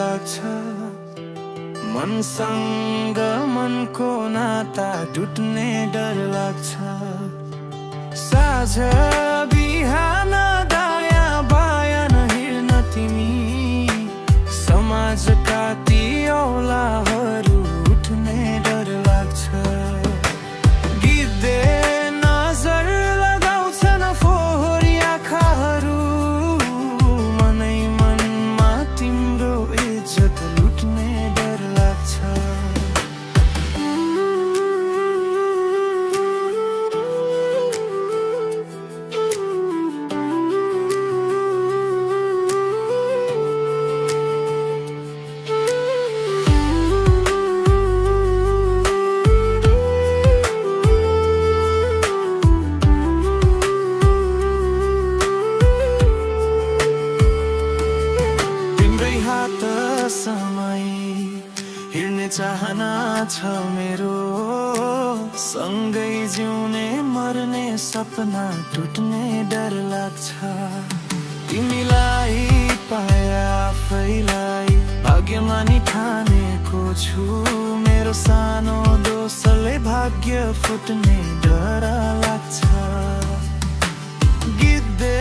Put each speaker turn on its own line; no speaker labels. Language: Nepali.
लाग्छ मनसँग मनको नाता टुट्ने डर लाग्छ साझ बिहान दायाँ बायाँ हिँड्न तिमी समाजका ती औलाहरू उठ्ने डर लाग्छ गिद्धे नजर लगाउँछन् फोहोरी आँखाहरू मनै मनमा तिम्रो इज्जत लुट्ने डर लाग्छ समय हिँड्ने चाहना छ मेरो सँगै जिउने मर्ने सपना टुट्ने डर लाग्छ तिमीलाई पाए आफैलाई भाग्यमानी ठानेको छु मेरो सानो दोषले भाग्य फुट्ने डर लाग्छ गिद्धे